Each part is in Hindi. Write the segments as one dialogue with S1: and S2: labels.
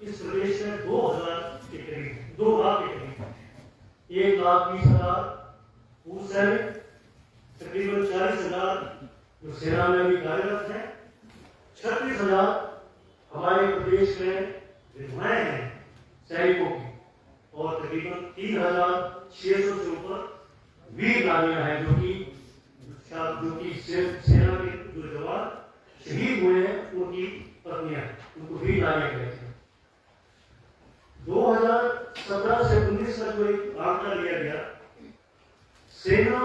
S1: इस प्रदेश में 2000 के करीब, 2 लाख के करीब, 1,20,000 पूर्व सैनिक, तकरीबन 40,000 जो सेना में भी कार्यरत हैं, 36,000 हमारे प्रदेश में विधवाएं हैं सैनिकों की, और तकरीबन 3,600 से ऊपर वीर नारियां हैं जो कि सेना के जो जवान शहीद हुए हैं उनकी पत्नियां, उनको वीर नारियां कहते हैं। 2017 से 19 तक जो एक आंकड़ा लिया गया, सेना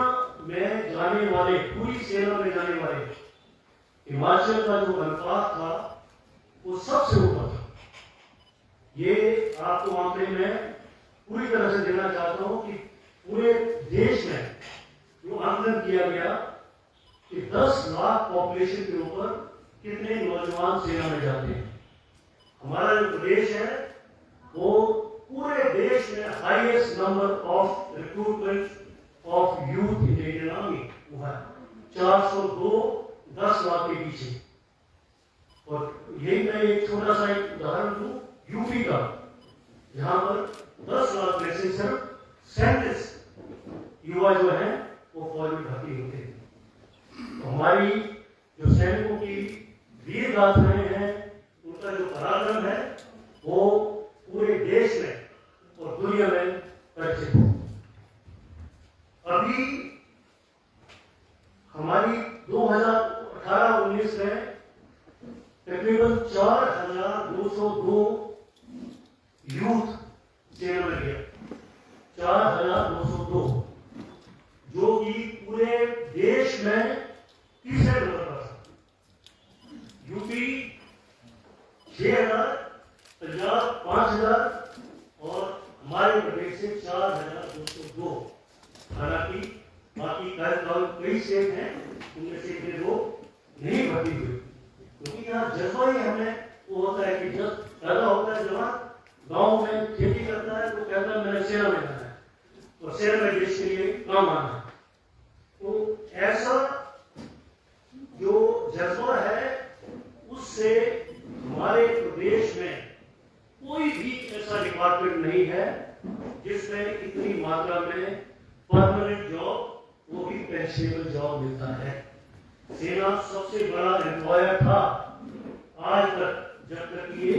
S1: में जाने वाले, पूरी सेना में जाने वाले हिमाचल का जो अनुपात था वो सबसे ऊपर था। ये आपको आंकड़े में पूरी तरह से देना चाहता हूं कि पूरे देश में जो आकलन किया गया कि 10 लाख पॉपुलेशन के ऊपर कितने नौजवान सेना में जाते हैं। हमारा जो प्रदेश है वो पूरे देश में highest number of recruitment of youth in Indian army वो है 402, 10 लाख के पीछे। और यही मैं एक छोटा सा एक उदाहरण दूं यूपी का, यहाँ पर 10 लाख में से सिर्फ 37 युवा जो है वो फौज में भर्ती होते हैं। तो हमारी जो सैनिकों की वीर गाथाएं हैं, उनका जो पराक्रम है वो पूरे देश में और दुनिया में परिचित है। अभी हमारी 2018-19 में तकरीबन 4,202 यूथ सेना में गया, 4,202, जो कि पूरे देश में तीसरे नंबर पर था। यूपी 6,000, पंजाब 5,000 और हमारे प्रदेश से 4,202। हालांकि बाकी कई स्टेट हैं उनमें से इतने लोग नहीं भर्ती हुए, क्योंकि यहाँ जज्बा ही हमें वो होता है कि जब पैदा होता है जवान, गांव में खेती करता है तो कहता है मैंने सेना में जाना है और सेना में देश के लिए काम आना है। तो ऐसा जो जज्बा है उससे हमारे प्रदेश में कोई भी ऐसा डिपार्टमेंट नहीं है जिसमें इतनी मात्रा में परमानेंट जॉब, वो भी पेंशनेबल जॉब मिलता है। सेना सबसे बड़ा एम्प्लॉयर था आज तक, जब तक ये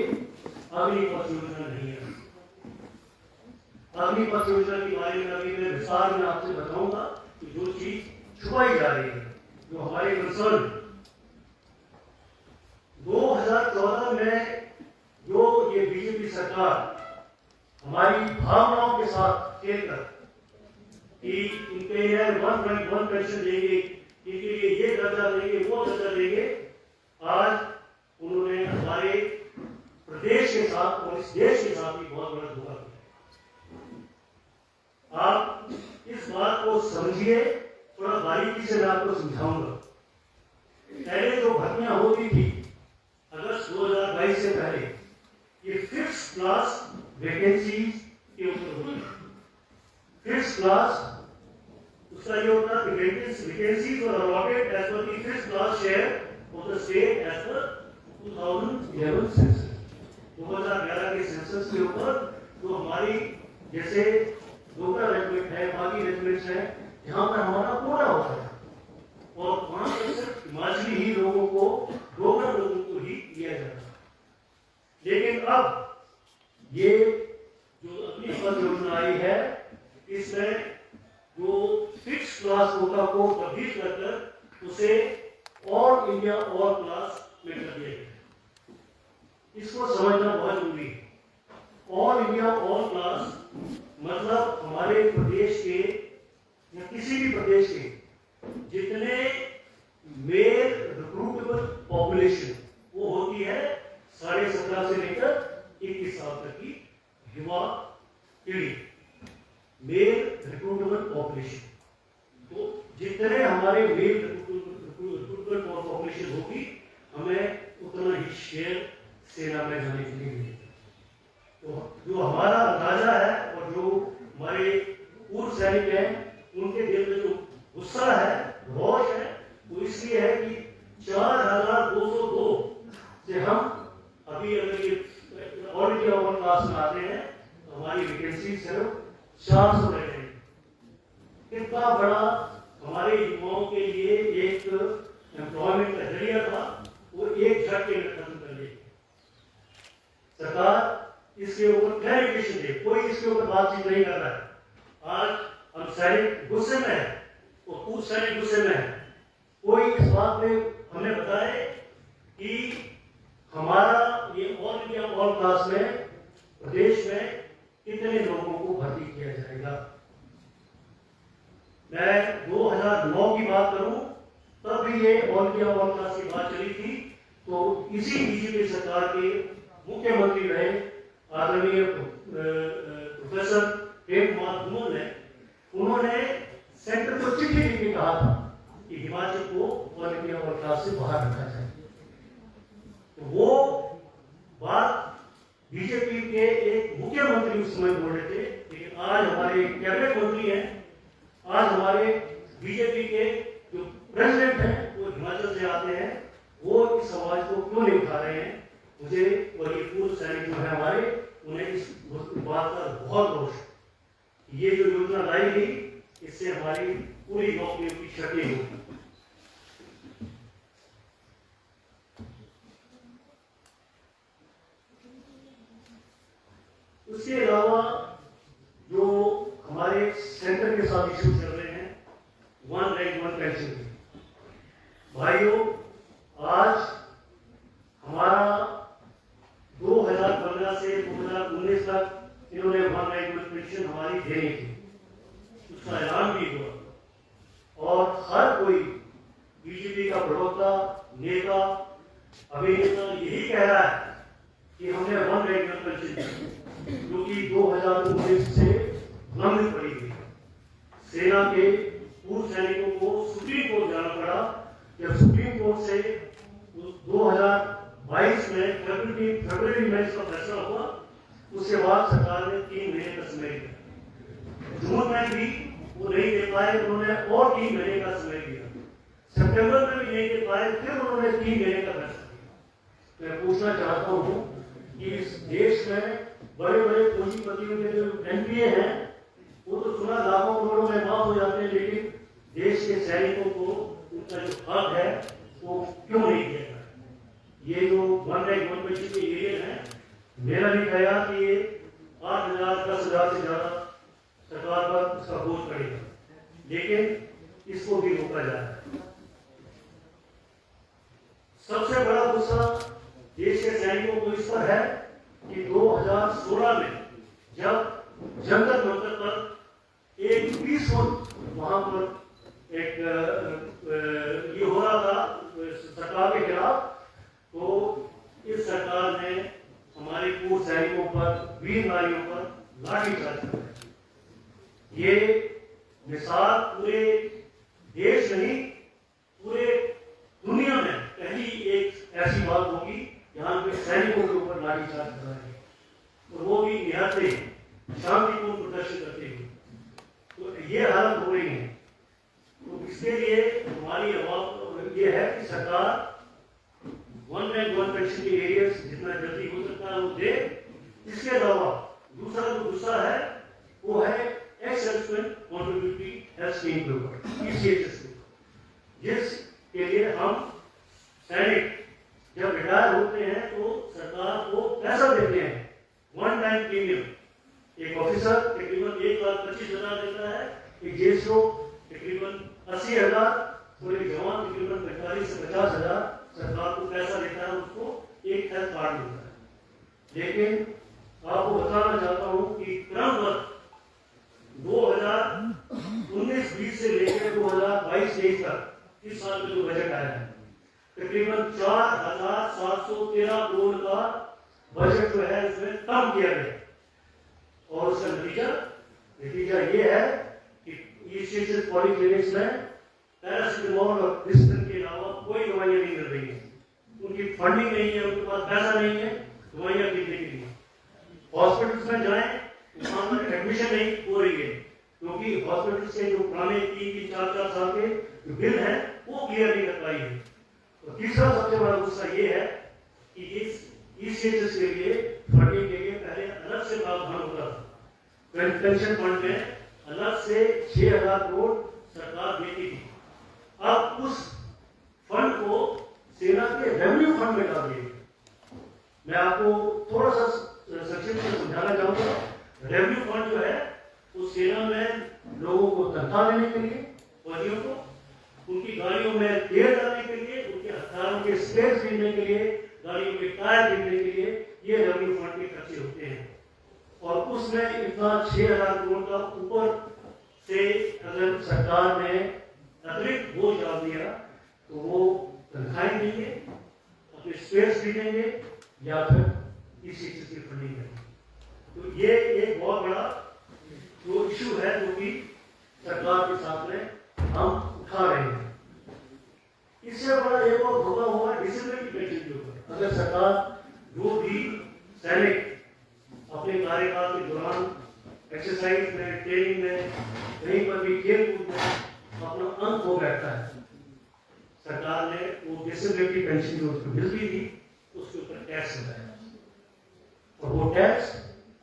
S1: अग्निपथ योजना नहीं है। अग्निपथ योजना के बारे में अभी मैं विस्तार में आपसे बताऊंगा कि जो चीज छुपाई जा रही है, जो हमारे कंसर्न 2014 में जो ये बीजेपी सरकार हमारी भावनाओं के साथ खेल कर कि इनके 1.1 पेंशन देंगे, इनके लिए ये दर्जा देंगे, वो दर्जा देंगे, आज उन्होंने हमारे प्रदेश के साथ और इस देश के साथ भी बहुत बड़ा धोखा किया। आप इस बात को समझिए, थोड़ा बारीकी से मैं आपको समझाऊंगा। पहले जो भर्तियां होती थी अगस्त 2022 से पहले, ये फिक्स क्लास वैकेंसीज के ऊपर होती है। फिक्स क्लास उसका ये होता है वैकेंसीज और allotted as per the fix class share of the state as per 2011 census, 2011 के सेंसस के ऊपर जो हमारी जैसे लोकल रेजिमेंट है, बाकी रेजिमेंट्स है, यहाँ पर हमारा पूरा होता है और वहां पर सिर्फ हिमाचली ही लोगों को, डोगर लोगों को ही दिया जाता है। लेकिन अब ये जो अग्निपथ योजना आई है, इसमें जो फिक्स क्लास कोटा को तब्दील कर उसे ऑल इंडिया ऑल क्लास में कर दिया गया। इसको समझना बहुत जरूरी है। ऑल इंडिया ऑल क्लास मतलब हमारे प्रदेश के या किसी भी प्रदेश के जितने मेल रिक्रूटेबल पॉपुलेशन वो होती है 17.5 से लेकर 21 साल तक की युवा पीढ़ी, मेल रिक्रूटेबल पॉपुलेशन। तो जितने हमारे मेल रिक्रूटेबल पॉपुलेशन होगी, हमें उतना ही शेयर सेना में जाने के लिए मिलेगा। तो जो हमारा अंदाजा है और जो हमारे पूर्व सैनिक हैं, उनके दिल में जो गुस्सा है, रोष है, वो इसलिए है कि 4,202 से हम अभी अगर ये ऑल इंडिया ओवर क्लास में आते हैं तो हमारी वैकेंसी सिर्फ 400 रह गई। कितना बड़ा हमारे युवाओं के लिए एक एम्प्लॉयमेंट का जरिया था, वो एक झटके में खत्म कर दिया। सरकार इसके ऊपर क्लैरिफिकेशन दे, कोई इसके ऊपर बातचीत नहीं कर रहा है। आज हम सैनिक गुस्से में है, वो खुद सैनिक गुस्से में है। कोई इस बात में हमें बताए कि हमारा ये ऑल इंडिया ऑल क्लास में प्रदेश में कितने लोगों को भर्ती किया जाएगा। मैं 2009 की बात करूं तब भी ये ऑल इंडिया ऑल क्लास की बात चली थी, तो इसी बीजेपी सरकार के मुख्यमंत्री रहे आदरणीय प्रोफेसर प्रेम कुमार धूमल ने, उन्होंने सेंटर को चिट्ठी लिख के कहा था कि हिमाचल को ऑल इंडिया ऑल क्लास से बाहर रखा जाए। तो वो बात बीजेपी के एक मुख्यमंत्री उस समय बोल रहे थे, लेकिन आज हमारे कैबिनेट मंत्री हैं, आज हमारे बीजेपी के जो प्रेसिडेंट हैं वो हिमाचल से आते हैं, वो इस आवाज को क्यों नहीं उठा रहे हैं। मुझे और ये पूर्व सैनिक जो है हमारे, उन्हें इस बात का बहुत रोष है। ये जो योजना लाई गई इससे हमारी पूरी नौकरियों की क्षति होगी। उसके अलावा जो हमारे सेंटर के साथ इश्यू चल रहे हैं, वन रैंक वन पेंशन की, भाइयों आज हमारा 2015 से 2019 तक इन्होंने वन रैंक वन पेंशन हमारी देनी थी, उसका ऐलान भी हुआ और हर कोई बीजेपी का प्रवक्ता, नेता, अभिनेता यही कह रहा है कि हमने वन रैंक वन पेंशन दी, जो कि 2019 से लंबित पड़ी हुई। सेना के पूर्व सैनिकों को सुप्रीम कोर्ट जाना पड़ा। जब सुप्रीम कोर्ट से 2022 में फरवरी में इसका फैसला हुआ, उसके बाद सरकार ने 3 महीने का समय दिया। जून में भी वो नहीं दे पाए, उन्होंने और 3 महीने का समय दिया। सितंबर में भी नहीं दे पाए, फिर उन्होंने 3 महीने का फैसला दिया। मैं पूछना चाहता हूँ कि इस देश में बड़े बड़े पूंजीपतियों के जो एनपीए हैं वो तो सुना लाखों करोड़ों में माफ हो जाते हैं, लेकिन देश के सैनिकों को उनका जो हक है वो क्यों नहीं दिया जाता। ये जो वन रैंक वन पेंशन के एरिया है, मेरा भी ख्याल कि ये 8,000 10,000 से ज्यादा सरकार पर उसका बोझ पड़ेगा, लेकिन इसको भी रोका जा रहा है। सबसे बड़ा गुस्सा देश के सैनिकों को इस पर है कि 2016 में जब जंतर मंतर पर एक पीसफुल वहां पर एक ये हो रहा था सरकार के खिलाफ, तो इस सरकार ने हमारे पूर्व सैनिकों पर, वीर नारियों पर लाठीचार्ज किया। ये मिसाल पूरे देश नहीं पूरे दुनिया में पहली एक ऐसी बात होगी जहां पे सैनिकों के ऊपर लाठीचार्ज कर रहे हैं, और वो भी निहत्थे शांतिपूर्ण प्रदर्शन करते हुए। तो ये हालत हो रही है। तो इसके लिए हमारी आवाज ये है कि सरकार वन रैंक वन पेंशन के एरिया जितना जल्दी हो सकता है वो दे। इसके अलावा दूसरा जो गुस्सा है वो है ex serviceman contributory health scheme के ऊपर, ECHS के, जिसके लिए हम सैनिक जब रिटायर होते हैं तो सरकार को पैसा देते हैं, वन टाइम प्रीमियम। एक ऑफिसर तकरीबन 1,25,000 देता है, एक जेएसओ तकरीबन 80,000 और एक जवान तकरीबन 45 से 50,000 सरकार को पैसा देता है, उसको एक हेल्थ कार्ड मिलता है। लेकिन आपको बताना चाहता हूं कि क्रमबद्ध 2019-20 से लेकर 2022-23 तक इस साल में जो बजट आया है, तकरीबन 4,713 करोड़ का बजट जो है उसमें कम किया गया, और उसका नतीजा ये है कि ECHS पॉलीक्लिनिक्स में पैरासिटामोल और डिस्पिन के अलावा कोई दवाइयां नहीं मिल रही है। उनकी फंडिंग नहीं है, उनके पास पैसा नहीं है दवाइयां खरीदने के लिए। हॉस्पिटल्स में जाएं, वहां पर एडमिशन नहीं हो रही है, क्योंकि हॉस्पिटल से जो पुराने 3-4 साल के जो बिल है वो क्लियर नहीं कर पाई है। तो तीसरा सबसे बड़ा गुस्सा ये है कि इस ECHS के लिए फंडिंग के लिए पेंशन फंड में अलग से 6,000 करोड़ सरकार देती थी। अब उस फंड को सेना के रेवेन्यू फंड में डाल दिया गया। मैं आपको थोड़ा सा संक्षिप्त में समझाना चाहूंगा। रेवेन्यू फंड जो है वो सेना में लोगों को तनख्वाह देने के लिए, फौजियों को उनकी गाड़ियों में तेल डालने के लिए, उनके हथियारों के स्पेयर खरीदने के लिए, गाड़ियों के टायर खरीदने के लिए ये रेवेन्यू फंड के खर्चे होते हैं। और उसमें इतना 6,000 करोड़ का ऊपर से अगर सरकार ने अतिरिक्त बोझ डाल दिया तो वो तनख्वाहें देंगे, अपने स्पेयर खरीदेंगे या फिर इसी चीज की फंडिंग करेंगे। तो ये एक बहुत बड़ा जो इशू है जो कि सरकार के साथ में हम उठा रहे हैं। इससे बड़ा एक और धोखा हुआ डिसिप्लिन की पेंशन के ऊपर। अगर सरकार जो भी सैनिक अपने कार्यकाल के दौरान एक्सरसाइज में, ट्रेनिंग में, कहीं पर भी खेल कूद में अपना अंत हो बैठता है, सरकार ने वो डिसेबिलिटी पेंशन जो उसको मिलती थी उसके ऊपर टैक्स लगाया। और वो टैक्स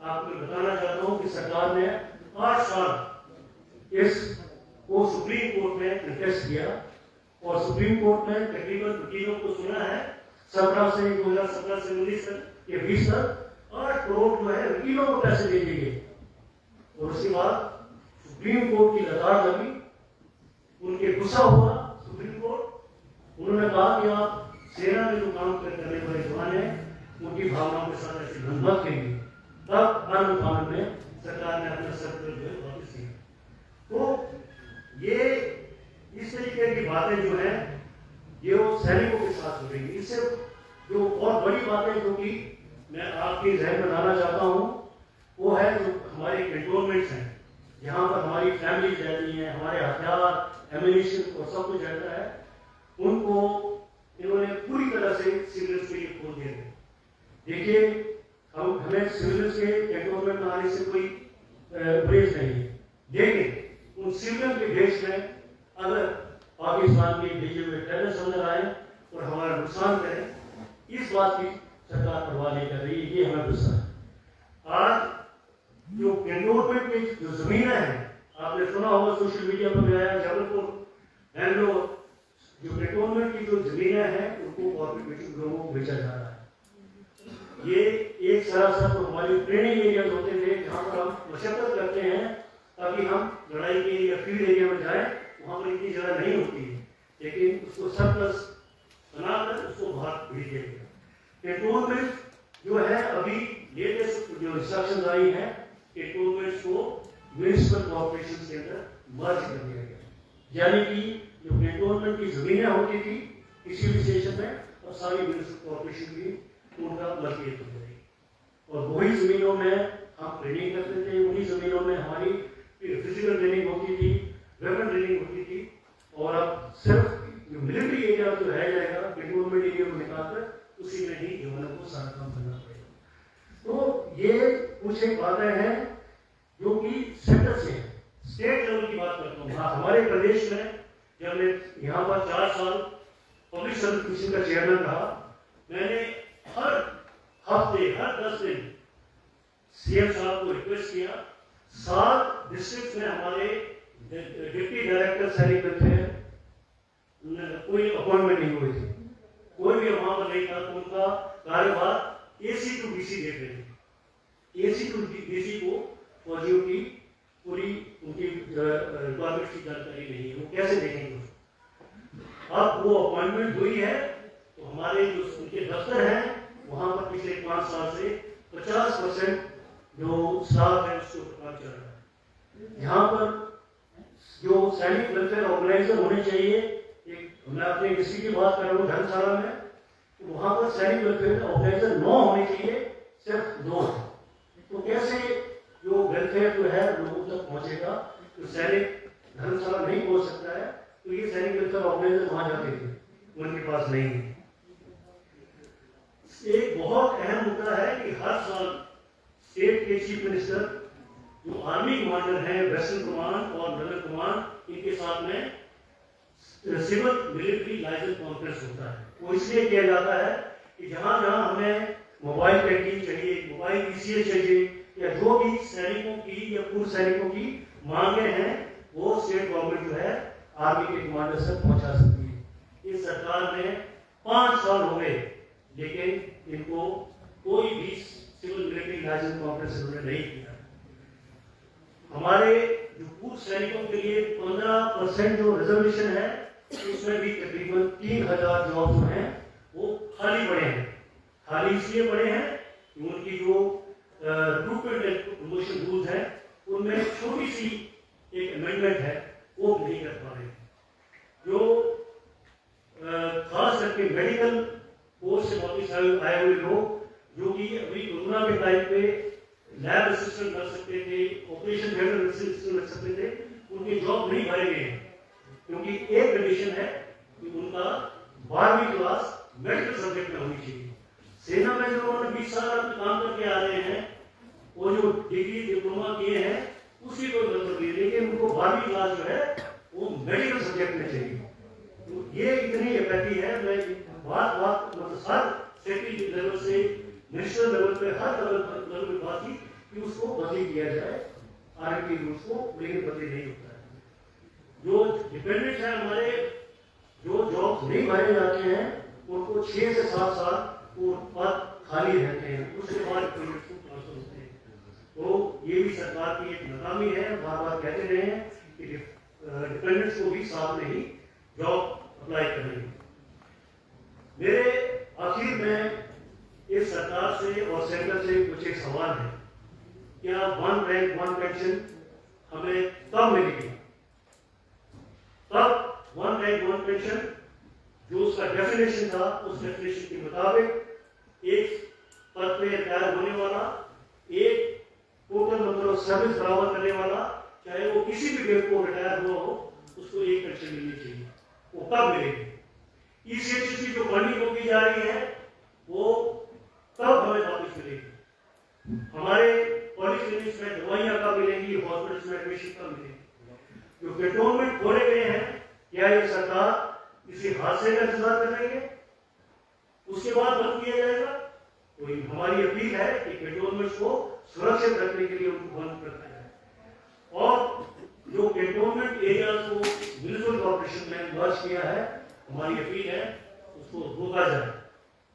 S1: आपको बताना चाहता हूं कि सरकार ने 8 साल इसको सुप्रीम कोर्ट में कंटेस्ट किया और सुप्रीम कोर्ट में तकरीबन वकीलों को सुना है 2017 से 19 तक ये 20 तक 8 करोड़ जो है वकीलों को पैसे दे दिए गए। और उसके बाद सुप्रीम कोर्ट की लताड़ लगी, उनके गुस्सा हुआ सुप्रीम कोर्ट। उन्होंने कहा कि आप सेना में जो काम करने वाले जवान हैं उनकी भावनाओं के साथ ऐसे मत करिए। तब अनुपालन में सरकार ने अपना सर्कुलर जो है वापस लिया। तो ये इस तरीके की बातें जो है ये वो सैनिकों के साथ हो रही है। इससे जो बहुत बड़ी बात है जो कि मैं आपके जहन में लाना चाहता हूँ वो है जो हमारे कैंटोनमेंट्स हैं, यहाँ पर हमारी फैमिली रहती है, हमारे हथियार, एम्यूनिशन और सब कुछ रहता है, उनको इन्होंने पूरी तरह से सिविलियंस के लिए खोल दिया है। देखिए हमें सिविलियंस के कैंटोनमेंट में आने से कोई गुरेज नहीं है, लेकिन उन सिविलियन के देश में अगर पाकिस्तान के भेजे हुए टेररिस्ट अंदर आए और हमारा नुकसान करें, इस बात की सरकार परवाह नहीं कर रही है। ये हमें गुस्सा है। आज जो कैंटोनमेंट की जो जमीनें हैं, आपने सुना होगा सोशल मीडिया पर भी आया, जबलपुर, बैंगलोर, जो कैंटोनमेंट की जो जमीनें हैं उनको कॉर्पोरेट लोगों को बेचा जा रहा है। ये एक सरासर तो हमारी ट्रेनिंग एरिया होते थे जहाँ पर हम मशक्कत करते हैं ताकि हम लड़ाई के या फील्ड एरिया में जाएं, वहाँ पर इतनी जगह नहीं होती है, लेकिन उसको सरप्लस बनाकर उसको बाहर भेज दिया गया। कैंटोनमेंट जो है अभी लेटेस्ट जो इंस्ट्रक्शन आई है, कैंटोनमेंट को म्युनिसिपल कॉर्पोरेशन के अंदर मर्ज कर दिया गया। यानी कि जो कैंटोनमेंट की जमीनें होती थी किसी भी स्टेशन में और सारी म्युनिसिपल कॉर्पोरेशन की उनका मलकियत हो गई। और वही जमीनों में हम ट्रेनिंग करते थे, उन्हीं जमीनों में हमारी फिजिकल ट्रेनिंग होती थी, वेपन ट्रेनिंग होती थी। और अब सिर्फ जो मिलिट्री एरिया जो है जाएगा कैंटोनमेंट एरिया को निकालकर उसी में ही जवानों को सारा काम करना पड़ेगा। तो ये कुछ एक बातें हैं जो कि सेंटर से है। स्टेट लेवल की बात करता हूँ। हमारे प्रदेश में जब मैं यहाँ पर 4 साल पब्लिक सर्विस कमीशन का चेयरमैन रहा, मैंने हर हफ्ते हर 10 दिन सीएम साहब को रिक्वेस्ट किया, 7 डिस्ट्रिक्ट में हमारे डिप्टी डायरेक्टर सैनिक थे, कोई अपॉइंटमेंट नहीं हुई थी, कोई भी वहां पर नहीं था। तो उनका कार्यभार एसी टू बीसी देख रहे थे। एसी टू बीसी को फौजियों की पूरी उनकी रिक्वायरमेंट की जानकारी नहीं है, वो कैसे देखेंगे। अब वो अपॉइंटमेंट हुई है तो हमारे जो उनके दफ्तर हैं वहां पर पिछले 5 साल से 50% जो स्टाफ है उसको काम चल रहा है। यहाँ पर जो सैनिक वेलफेयर ऑर्गेनाइजर होने चाहिए, एक मैं अपने डिस्ट्रिक्ट की बात कर रहा हूँ धर्मशाला में, तो वहां पर सैनिक वेलफेयर ऑर्गेनाइजर 9 होने चाहिए, सिर्फ 2 हैं। तो कैसे जो वेलफेयर जो है लोगों तक पहुंचेगा? तो सैनिक धर्मशाला नहीं पहुंच सकता है, तो ये सैनिक वेलफेयर ऑर्गेनाइजर वहां जाते थे, उनके पास नहीं है। एक बहुत अहम मुद्दा है कि हर साल स्टेट के चीफ मिनिस्टर जो आर्मी कमांडर हैं, वेस्टर्न कमांड और नदर कमांड, इनके साथ में सिविल मिलिट्री लाइसेंस कॉन्फ्रेंस होता है। वो इसलिए किया जाता है कि जहां जहां हमें मोबाइल कैंटीन चाहिए, मोबाइल ईसीए चाहिए, या जो भी सैनिकों की या पूर्व सैनिकों की मांगे हैं वो स्टेट गवर्नमेंट जो है आर्मी के कमांडर तक पहुंचा सकती है। इस सरकार ने 5 साल हो गए, लेकिन इनको कोई भी सिविल मिलिट्री लाइसेंस कॉन्फ्रेंस उन्होंने नहीं किया। हमारे जो पूर्व सैनिकों के लिए 15% जो रिजर्वेशन है, उसमें भी तकरीबन 3000 जॉब जो हैं वो खाली पड़े हैं। खाली इसलिए पड़े हैं कि उनकी जो रिक्रूटमेंट एंड प्रमोशन रूल्स हैं उनमें छोटी सी एक अमेंडमेंट है, वो नहीं कर पा रहे। जो खास करके मेडिकल कोर्स से वापिस आए हुए लोग, जो कि अभी कोरोना के टाइम पे लैब असिस्टेंट कर सकते थे, ऑपरेशन थिएटर असिस्टेंट कर सकते थे, उनके जॉब नहीं भरे गए हैं, क्योंकि एक कंडीशन है कि उनका 12वीं क्लास मेडिकल सब्जेक्ट में होनी चाहिए। सेना में जो उन्होंने 20 साल काम करके आ रहे हैं, वो जो डिग्री डिप्लोमा किए हैं उसकी कोई मतलब नहीं, लेकिन उनको 12वीं क्लास जो है वो मेडिकल सब्जेक्ट में चाहिए। तो ये इतनी अपैथी है। मैं बात मतलब हर सेक्रेटरी लेवल से मिनिस्टर लेवल पे हर लेवल पे बात की कि उसको बदली किया जाए आर्मी के रूल्स को, लेकिन बदली नहीं होता है। जो डिपेंडेंट है हमारे, जो जॉब नहीं भरे जाते हैं उनको 6 से 7 साल वो पद खाली रहते हैं, उसके बाद ट्रांसफर होते हैं। तो ये भी सरकार की एक नाकामी है। बार बार कहते रहे हैं कि डिपेंडेंट्स को भी साथ में ही जॉब अप्लाई करनी। मेरे आखिर में इस सरकार से और सेंटर से कुछ एक सवाल है, क्या 1 रैंक 1 पेंशन हमें कब मिलेगी? तब 1 रैंक 1 पेंशन जो उसका डेफिनेशन था, उस डेफिनेशन के मुताबिक एक पद पे रिटायर होने वाला, एक टोटल नंबर ऑफ सर्विस बराबर करने वाला, चाहे वो किसी भी डेट को रिटायर हुआ हो, उसको एक पेंशन मिलनी चाहिए। वो कब मिलेगी? ईसीएचएस की जो फंडिंग को की जा रही है वो कब हमें वापस मिलेगी? हमारे पॉलिक्लिनिक्स में दवाइयां कब मिलेंगी? हॉस्पिटल्स में एडमिशन कब मिलेगी? जो कैंटोनमेंट खोले गए हैं, क्या ये सरकार किसी हादसे का इंतजार कर रही है? उसके बाद बंद किया जाएगा? तो हमारी अपील है कि कैंटोनमेंट्स को सुरक्षित रखने के लिए उनको बंद करना है, और जो कैंटोनमेंट एरियाज को म्युनिसिपल कॉर्पोरेशन में मर्ज किया है, हमारी अपील है उसको रोका जाए।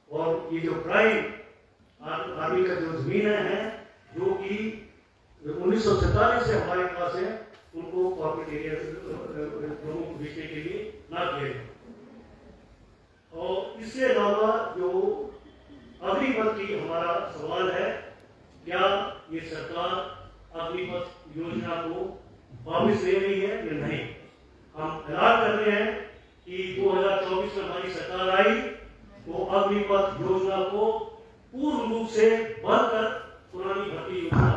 S1: और ये जो प्राइम आर्मी का जो जमीन है, जो कि 1947 से हमारे पास है, उनको कॉर्पोरेट एरिया लोगों को बेचने के लिए ना किया जाए। और इसके अलावा जो अग्निपथ की हमारा सवाल है, क्या ये सरकार अग्निपथ योजना को वापस ले रही है या नहीं? हम ऐलान कर रहे हैं कि 2024 में हमारी सरकार आई तो अग्निपथ योजना को पूर्ण रूप से बंद कर पुरानी भर्ती योजना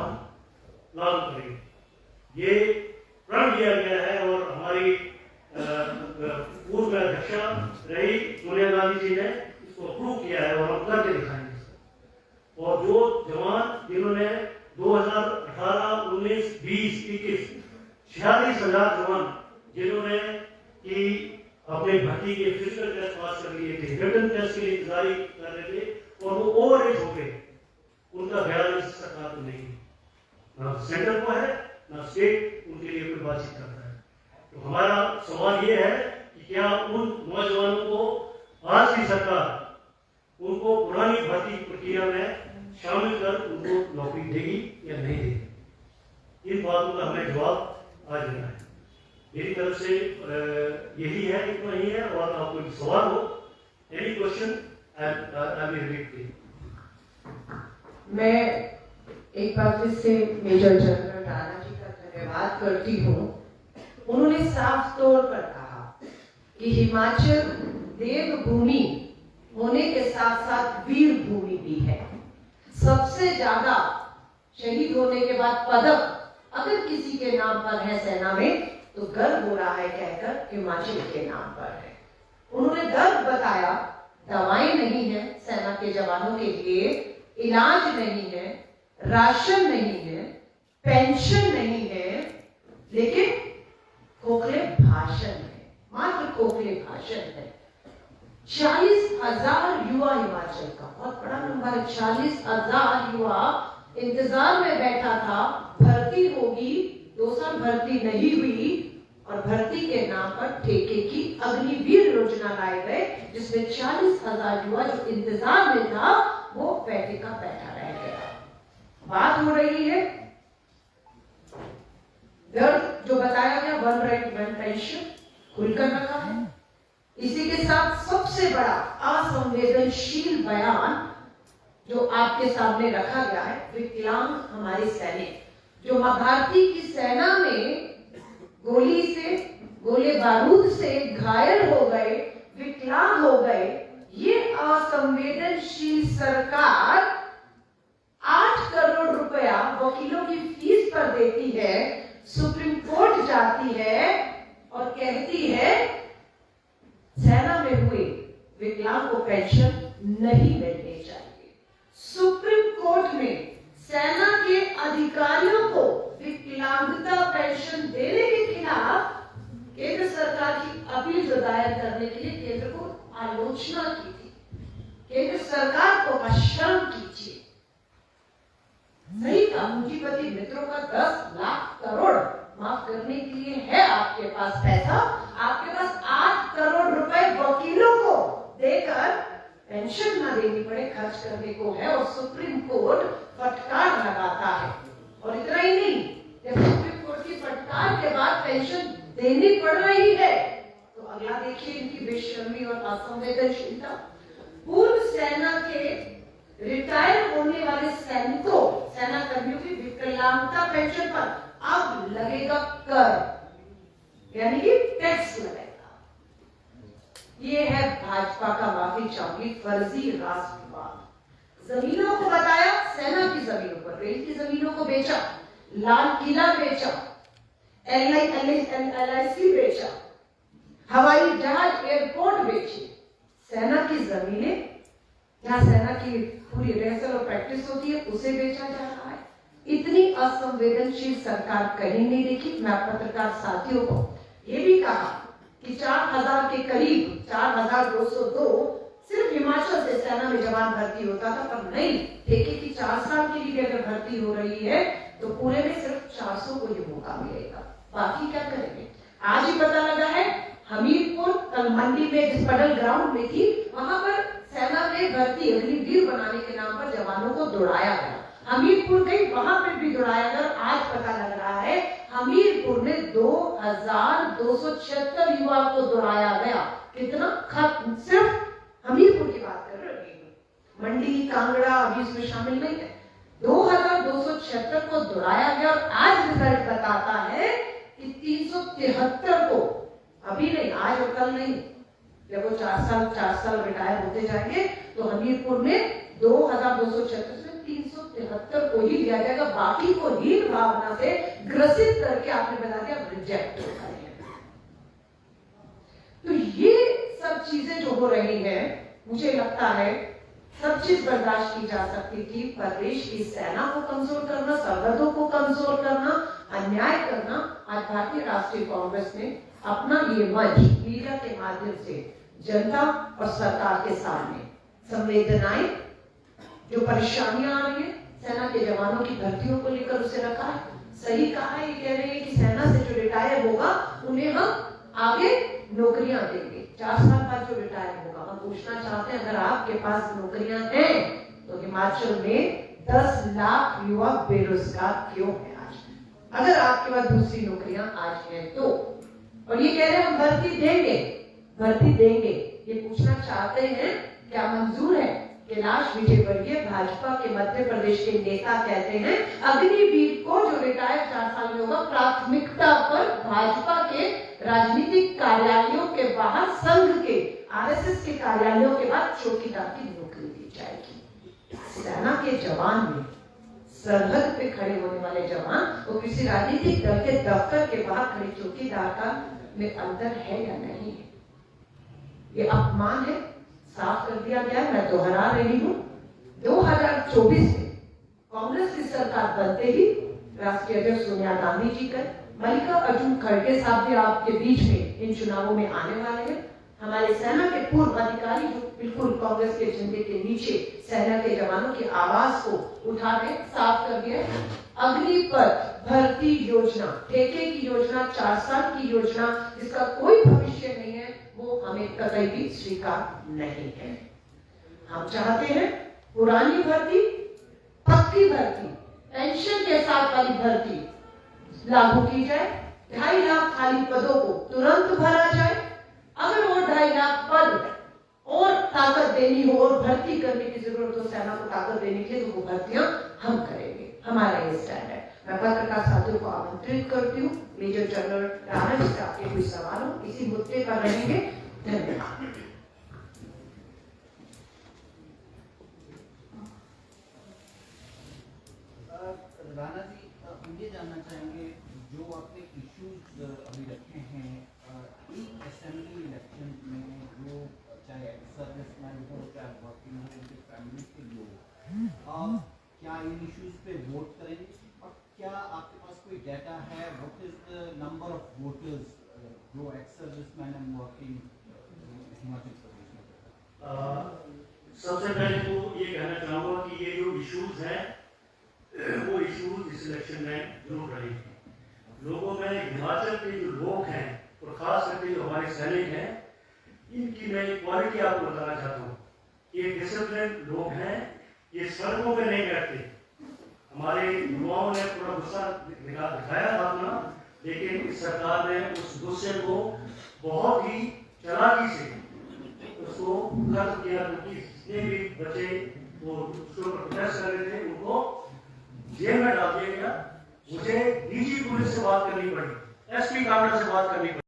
S1: लागू करेंगे। ये प्रण लिया गया है और हमारी पूर्व अध्यक्षा रही सोनिया गांधी जी ने इसको अप्रूव किया है और हम करके दिखाएंगे। और जो जवान जिन्होंने 2018, 19, 20, 21 46,000 जवान जिन्होंने कि अपने भर्ती के फिजिकल टेस्ट पास कर लिए थे, रिटन टेस्ट के लिए इंतजारी कर रहे थे और वो ओवर एज हो गए, उनका ख्याल इस सरकार को नहीं, ना सेंटर को है ना स्टेट उनके लिए कोई बातचीत करता है। तो हमारा सवाल ये है कि क्या उन नौजवानों को आज की सरकार उनको पुरानी भर्ती प्रक्रिया में शामिल कर उनको नौकरी देगी या नहीं देगी? इन बातों का हमें जवाब आज देना है। मेरी तरफ से यही है, इतना ही है। और आपको कोई सवाल हो, any question, I will read.
S2: मैं एक बार फिर से मेजर जनरल राणा जी का धन्यवाद करती हूँ। उन्होंने साफ तौर पर कहा कि हिमाचल देवभूमि होने के साथ साथ वीर भूमि भी है। सबसे ज्यादा शहीद होने के बाद पदक अगर किसी के नाम पर है सेना में, तो गर्व हो रहा है कहकर हिमाचल के नाम पर है। उन्होंने दर्द बताया, दवाएं नहीं है सेना के जवानों के लिए, इलाज नहीं है, राशन नहीं है, पेंशन नहीं है, लेकिन खोखले भाषण है, मात्र खोखले भाषण है। 40,000 युवा हिमाचल का, बहुत बड़ा नंबर है। 40,000 युवा इंतजार में बैठा था, भर्ती होगी, 2 साल भर्ती नहीं हुई और भर्ती के नाम पर ठेके की अग्निवीर योजना लाए गए, जिसमें 40,000 युवा जो इंतजार में था वो बैठे का बैठा रह गया। बात हो रही है दर्द जो बताया गया, वन राइट वन पेंशन खुलकर रखा है। इसी के साथ सबसे बड़ा असंवेदनशील बयान जो आपके सामने रखा गया है, विकलांग हमारे सैनिक जो भारतीय की सेना में गोले बारूद से घायल हो गए, विकलांग हो गए, ये असंवेदनशील सरकार 8 करोड़ रुपया वकीलों की फीस पर देती है, सुप्रीम कोर्ट जाती है और कहती है सेना में हुए विकलांग को पेंशन नहीं मिलनी चाहिए। सुप्रीम कोर्ट में सेना के अधिकारियों को विकलांगता पेंशन देने के खिलाफ केंद्र सरकार की अपील जो दायर करने के लिए केंद्र को आलोचना की थी। केंद्र सरकार को शर्म कीजिए। सही कहा, पूंजीपति मित्रों का 10 लाख करोड़ माफ करने के लिए है आपके पास पैसा, आपके पास 8 करोड़ रुपए वकीलों को देकर पेंशन ना देनी पड़े खर्च करने को है, और सुप्रीम कोर्ट फटकार लगाता है। और इतना ही नहीं, जब सुप्रीम कोर्ट की फटकार के बाद पेंशन देनी पड़ रही है तो अगला देखिए इनकी बेशर्मी और असंवेदनशीलता। पूर्व सेना के रिटायर होने वाले सैनिकों, सेना कर्मियों की विकलांगता पेंशन पर अब लगेगा कर, यानी कि टैक्स लगेगा। ये है भाजपा का, माफी चाहूंगी, फर्जी राष्ट्रवाद। जमीनों को बताया, सेना की जमीनों पर, रेल की जमीनों को बेचा, लाल किला बेचा, LIC बेचा, हवाई जहाज एयरपोर्ट बेचे। सेना की जमीनें जहां सेना की पूरी रिहर्सल और प्रैक्टिस होती है उसे बेचा जा रहा है। इतनी असंवेदनशील सरकार कहीं नहीं देखी। मैं पत्रकार साथियों को यह भी कहा कि 4,000 के करीब 4,202 सिर्फ हिमाचल से सेना में जवान भर्ती होता था, पर नहीं, ठेके की 4 साल के लिए अगर भर्ती हो रही है तो पूरे में सिर्फ 400 को ये मौका मिलेगा, बाकी क्या करेंगे। आज ही पता लगा है हमीरपुर कल मंडी में जिस पडल ग्राउंड में थी, वहां पर सेना में भर्ती अग्निवीर बनाने के नाम पर जवानों को दौड़ाया गया। हमीरपुर गई, वहां पर भी दौड़ाया गया। आज पता लग रहा है हमीरपुर में 2,276 युवा को दौड़ाया गया। कितना सिर्फ हमीरपुर की बात कर रही हूँ, मंडी कांगड़ा अभी इसमें शामिल नहीं है। 2,276 को दौड़ाया गया और आज रिजल्ट बताता है कि 373 को, अभी नहीं, आज और कल नहीं, जब वो 4 साल रिटायर होते जाएंगे तो हमीरपुर में 2,276 से 373 को ही दिया जाएगा, बाकी को हीन भावना से ग्रसित करके आपने बता दिया रिजेक्ट हो गए। तो ये सब चीजें जो हो रही हैं, मुझे लगता है सब चीज बर्दाश्त की जा सकती थी, पर देश की सेना को कमजोर करना, सरहदों को कमजोर करना, अन्याय करना। आज भारतीय राष्ट्रीय कांग्रेस ने अपना ये मंच मीडिया के माध्यम से जनता और सरकार के सामने संवेदनाएं, जो परेशानियां आ रही है सेना के जवानों की भर्तियों को लेकर, उसे रखा है। सही कहा है, ये कह रहे हैं कि सेना से जो रिटायर होगा उन्हें हम आगे नौकरियां देंगे। 4 साल बाद जो रिटायर होगा, हम पूछना चाहते हैं, अगर आपके पास नौकरियां हैं तो हिमाचल में 10 लाख युवा बेरोजगार क्यों है आज, अगर आपके पास दूसरी नौकरियां आज हैं तो। और ये कह रहे हैं हम भर्ती देंगे, ये पूछना चाहते हैं क्या मंजूर है। कैलाश विजयवर्गीय भाजपा के मध्य प्रदेश के नेता कहते हैं अग्निवीर को जो रिटायर 4 साल में होगा, प्राथमिकता पर भाजपा के राजनीतिक कार्यालयों के बाहर, संघ के RSS के कार्यालयों के बाद चौकीदार की नौकरी दी जाएगी। सेना के जवान में, सरहद पे खड़े होने वाले जवान और किसी राजनीतिक दल के दफ्तर के बाहर खड़े चौकीदार का में अंतर है या नहीं है, ये अपमान है, साफ कर दिया गया। मैं दोहरा रही हूं, 2024 में कांग्रेस की सरकार बनते ही राष्ट्रीय अध्यक्ष सोनिया गांधी जी का, मल्लिकार्जुन खड़गे साहब भी आपके बीच में इन चुनावों में आने वाले हैं। हमारे सेना के पूर्व अधिकारी जो बिल्कुल कांग्रेस के झंडे के नीचे सेना के जवानों की आवाज को उठा के साफ कर दिया। अग्निपथ भर्ती योजना, ठेके की योजना, 4 साल की योजना जिसका कोई भविष्य नहीं है, वो हमें कतई भी स्वीकार नहीं है। हम चाहते हैं पुरानी भर्ती, पक्की भर्ती, पेंशन के साथ वाली भर्ती लागू की जाए। 2.5 लाख खाली पदों को तुरंत भरा जाए। अगर वो 2.5 लाख पद और ताकत देनी हो और भर्ती करने की जरूरत हो सेना को ताकत देने के लिए, तो वो भर्तियां हम करेंगे। हमारा ये स्टैंड है। मैं पत्रकार साथियों को आमंत्रित करती हूँ, मेजर जनरल राणा जी से आपके कोई सवाल हो इसी मुद्दे पर रहेंगे। धन्यवाद।
S3: राणा जी, ये जानना चाहेंगे जो आपने इश्यूज अभी रखे हैं एक असेंबली इलेक्शन में, जो चाहे सर्विसमैन हो चाहे वर्किंग हो, उनके फैमिली के लोग क्या इन इश्यूज पे वोट करेंगे, और क्या आपके पास कोई डाटा है what is the number of voters जो ex serviceman and working Himachal Pradesh में?
S1: सबसे पहले तो ये कहना चाहूंगा कि ये जो इश्यूज हैं वो इश्यूज इस इलेक्शन में जरूर रहेंगे। लोगों में हिमाचल के जो लोग हैं और खास करके जो हमारे सैनिक हैं, इनकी मैं क्वालिटी आपको बताना चाहता हूँ। ये डिसिप्लिन लोग हैं, ये सड़कों पे नहीं बैठते। हमारे युवाओं ने थोड़ा गुस्सा दिखाया था अपना, लेकिन इस सरकार ने उस गुस्से को बहुत ही चालाकी से उसको खत्म किया, क्योंकि जितने भी बच्चे वो उसके ऊपर प्रोटेस्ट कर रहे थे उनको जेल में डाल दिया गया। मुझे डीजी पुलिस से बात करनी पड़ी, एसपी कांगड़ा से बात करनी पड़ी।